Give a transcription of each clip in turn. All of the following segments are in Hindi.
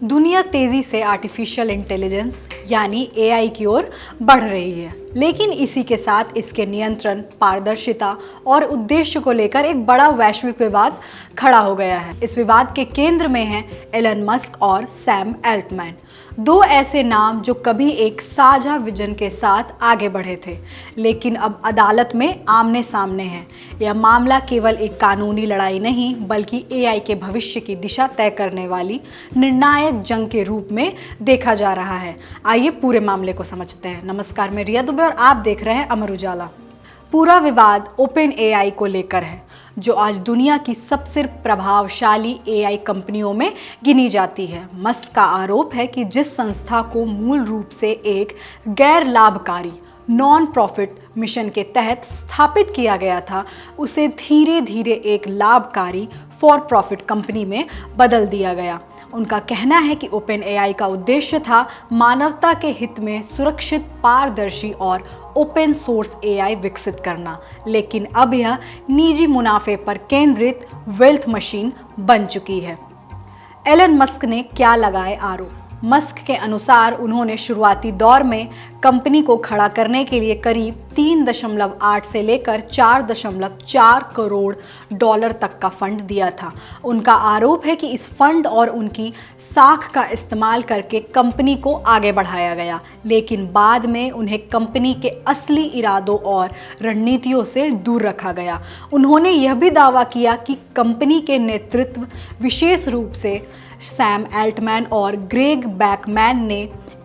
दुनिया तेजी से आर्टिफिशियल इंटेलिजेंस यानी एआई की ओर बढ़ रही है, लेकिन इसी के साथ इसके नियंत्रण, पारदर्शिता और उद्देश्य को लेकर एक बड़ा वैश्विक विवाद खड़ा हो गया है। इस विवाद के केंद्र में हैं एलन मस्क और सैम अल्टमैन, दो ऐसे नाम जो कभी एक साझा विजन के साथ आगे बढ़े थे, लेकिन अब अदालत में आमने सामने हैं। यह मामला केवल एक कानूनी लड़ाई नहीं, बल्कि एआई के भविष्य की दिशा तय करने वाली निर्णायक जंग के रूप में देखा जा रहा है। आइए पूरे मामले को समझते हैं। नमस्कार, मैं रिया दुबे और आप देख रहे हैं अमर उजाला। पूरा विवाद ओपन एआई को लेकर है, जो आज दुनिया की सबसे प्रभावशाली एआई कंपनियों में गिनी जाती है। मस्क का आरोप है कि जिस संस्था को मूल रूप से एक गैर लाभकारी नॉन प्रॉफिट मिशन के तहत स्थापित किया गया था, उसे धीरे धीरे एक लाभकारी फॉर प्रॉफिट कंपनी में बदल दिया गया। उनका कहना है कि ओपन एआई का उद्देश्य था मानवता के हित में सुरक्षित, पारदर्शी और ओपन सोर्स एआई विकसित करना, लेकिन अब यह निजी मुनाफे पर केंद्रित वेल्थ मशीन बन चुकी है। एलन मस्क ने क्या लगाए आरोप? मस्क के अनुसार उन्होंने शुरुआती दौर में कंपनी को खड़ा करने के लिए करीब 3.8 से लेकर 4.4 करोड़ डॉलर तक का फंड दिया था। उनका आरोप है कि इस फंड और उनकी साख का इस्तेमाल करके कंपनी को आगे बढ़ाया गया, लेकिन बाद में उन्हें कंपनी के असली इरादों और रणनीतियों से दूर रखा गया। उन्होंने यह भी दावा किया कि कंपनी के नेतृत्व, विशेष रूप से सैम अल्टमैन और ग्रेग बैकमैन ने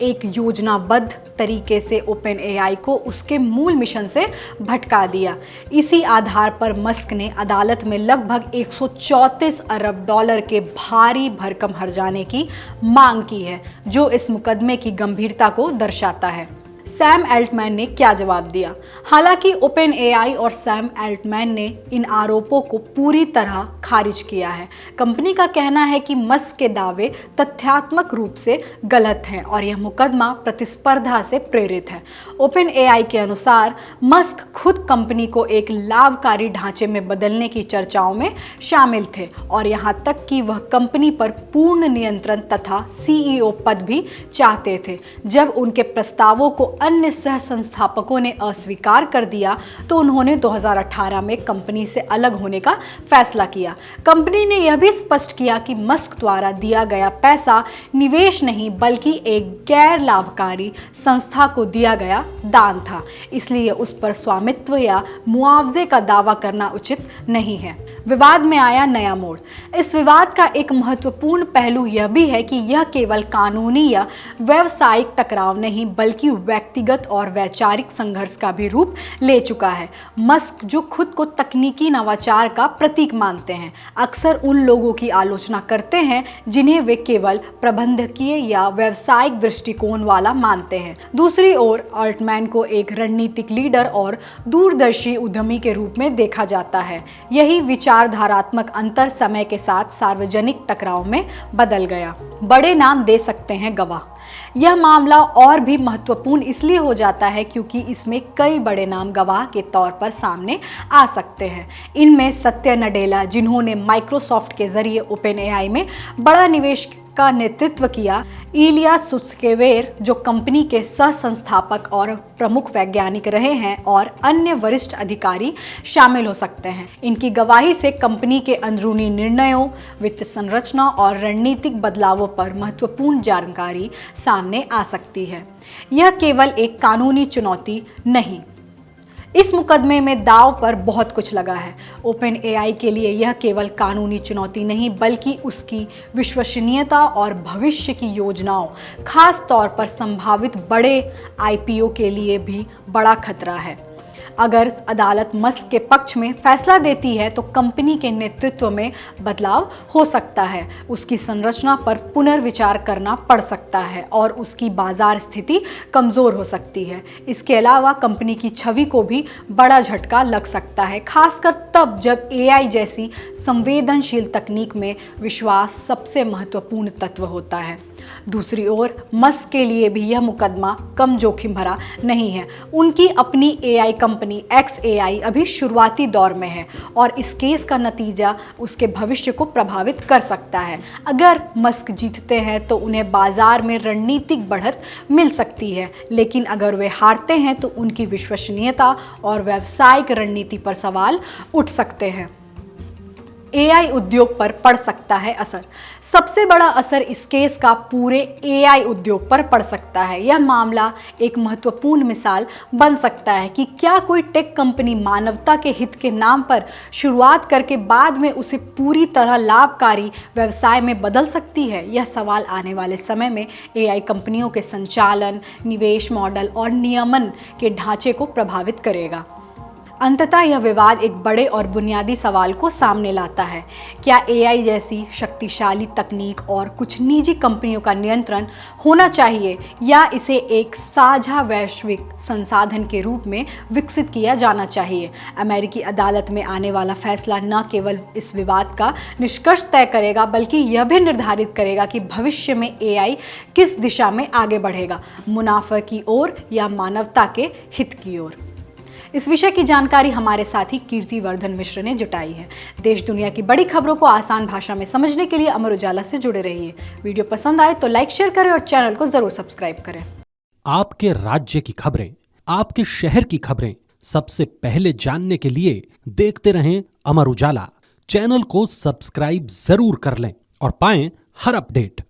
एक योजनाबद्ध तरीके से ओपन एआई को उसके मूल मिशन से भटका दिया। इसी आधार पर मस्क ने अदालत में लगभग 134 अरब डॉलर के भारी भरकम हर्जाने की मांग की है, जो इस मुकदमे की गंभीरता को दर्शाता है। सैम अल्टमैन ने क्या जवाब दिया? हालांकि ओपन एआई और सैम अल्टमैन ने इन आरोपों को पूरी तरह खारिज किया है। कंपनी का कहना है कि मस्क के दावे तथ्यात्मक रूप से गलत हैं और यह मुकदमा प्रतिस्पर्धा से प्रेरित है। ओपन एआई के अनुसार मस्क खुद कंपनी को एक लाभकारी ढांचे में बदलने की चर्चाओं में शामिल थे और यहाँ तक कि वह कंपनी पर पूर्ण नियंत्रण तथा सीईओ पद भी चाहते थे। जब उनके प्रस्तावों को अन्य सह संस्थापकों ने अस्वीकार कर दिया तो उन्होंने 2018 में कंपनी से अलग होने का फैसला किया। कंपनी ने यह भी स्पष्ट किया कि मस्क द्वारा दिया गया पैसा निवेश नहीं, बल्कि एक गैर लाभकारी संस्था को दिया गया दान था, इसलिए उस पर स्वामित्व या मुआवजे का दावा करना उचित नहीं है। विवाद में आया नया मोड़। इस विवाद का एक महत्वपूर्ण पहलू यह भी है कि यह केवल कानूनी या व्यावसायिक टकराव नहीं, बल्कि व्यक्तिगत और वैचारिक संघर्ष का भी रूप ले चुका है। मस्क, जो खुद को तकनीकी नवाचार का प्रतीक मानते हैं, अक्सर उन लोगों की आलोचना करते हैं जिन्हें वे केवल प्रबंधकीय या व्यावसायिक दृष्टिकोण वाला मानते हैं। दूसरी ओर अल्टमैन को एक रणनीतिक लीडर और दूरदर्शी उद्यमी के रूप में देखा जाता है। यही विचारधारात्मक अंतर समय के साथ सार्वजनिक टकराव में बदल गया। बड़े नाम दे सकते हैं गवाह। यह मामला और भी महत्वपूर्ण इसलिए हो जाता है क्योंकि इसमें कई बड़े नाम गवाह के तौर पर सामने आ सकते हैं। इनमें सत्य नडेला, जिन्होंने माइक्रोसॉफ्ट के जरिए ओपन एआई में बड़ा निवेश का नेतृत्व किया, इलिया सुत्स्केवेर, जो कंपनी के सह संस्थापक और प्रमुख वैज्ञानिक रहे हैं, और अन्य वरिष्ठ अधिकारी शामिल हो सकते हैं। इनकी गवाही से कंपनी के अंदरूनी निर्णयों, वित्त संरचना और रणनीतिक बदलावों पर महत्वपूर्ण जानकारी सामने आ सकती है। यह केवल एक कानूनी चुनौती नहीं, इस मुकदमे में दांव पर बहुत कुछ लगा है। ओपन एआई के लिए यह केवल कानूनी चुनौती नहीं, बल्कि उसकी विश्वसनीयता और भविष्य की योजनाओं, खास तौर पर संभावित बड़े आईपीओ के लिए भी बड़ा खतरा है। अगर अदालत मस्क के पक्ष में फैसला देती है तो कंपनी के नेतृत्व में बदलाव हो सकता है, उसकी संरचना पर पुनर्विचार करना पड़ सकता है और उसकी बाजार स्थिति कमज़ोर हो सकती है। इसके अलावा कंपनी की छवि को भी बड़ा झटका लग सकता है, खासकर तब जब एआई जैसी संवेदनशील तकनीक में विश्वास सबसे महत्वपूर्ण तत्व होता है। दूसरी ओर मस्क के लिए भी यह मुकदमा कम जोखिम भरा नहीं है। उनकी अपनी एआई कंपनी XAI अभी शुरुआती दौर में है और इस केस का नतीजा उसके भविष्य को प्रभावित कर सकता है। अगर मस्क जीतते हैं तो उन्हें बाजार में रणनीतिक बढ़त मिल सकती है, लेकिन अगर वे हारते हैं तो उनकी विश्वसनीयता और व्यावसायिक रणनीति पर सवाल उठ सकते हैं। एआई उद्योग पर पड़ सकता है असर। सबसे बड़ा असर इस केस का पूरे एआई उद्योग पर पड़ सकता है। यह मामला एक महत्वपूर्ण मिसाल बन सकता है कि क्या कोई टेक कंपनी मानवता के हित के नाम पर शुरुआत करके बाद में उसे पूरी तरह लाभकारी व्यवसाय में बदल सकती है। यह सवाल आने वाले समय में एआई कंपनियों के संचालन, निवेश मॉडल और नियमन के ढांचे को प्रभावित करेगा। अंततः यह विवाद एक बड़े और बुनियादी सवाल को सामने लाता है। क्या एआई जैसी शक्तिशाली तकनीक और कुछ निजी कंपनियों का नियंत्रण होना चाहिए या इसे एक साझा वैश्विक संसाधन के रूप में विकसित किया जाना चाहिए? अमेरिकी अदालत में आने वाला फैसला न केवल इस विवाद का निष्कर्ष तय करेगा बल्कि यह भी निर्धारित करेगा कि भविष्य में एआई किस दिशा में आगे बढ़ेगा, मुनाफे की ओर या मानवता के हित की ओर। इस विषय की जानकारी हमारे साथी कीर्तिवर्धन मिश्र ने जुटाई है। देश दुनिया की बड़ी खबरों को आसान भाषा में समझने के लिए अमर उजाला से जुड़े रहिए। वीडियो पसंद आए तो लाइक शेयर करें और चैनल को जरूर सब्सक्राइब करें। आपके राज्य की खबरें, आपके शहर की खबरें सबसे पहले जानने के लिए देखते रहें अमर उजाला। चैनल को सब्सक्राइब जरूर कर लें और पाएं हर अपडेट।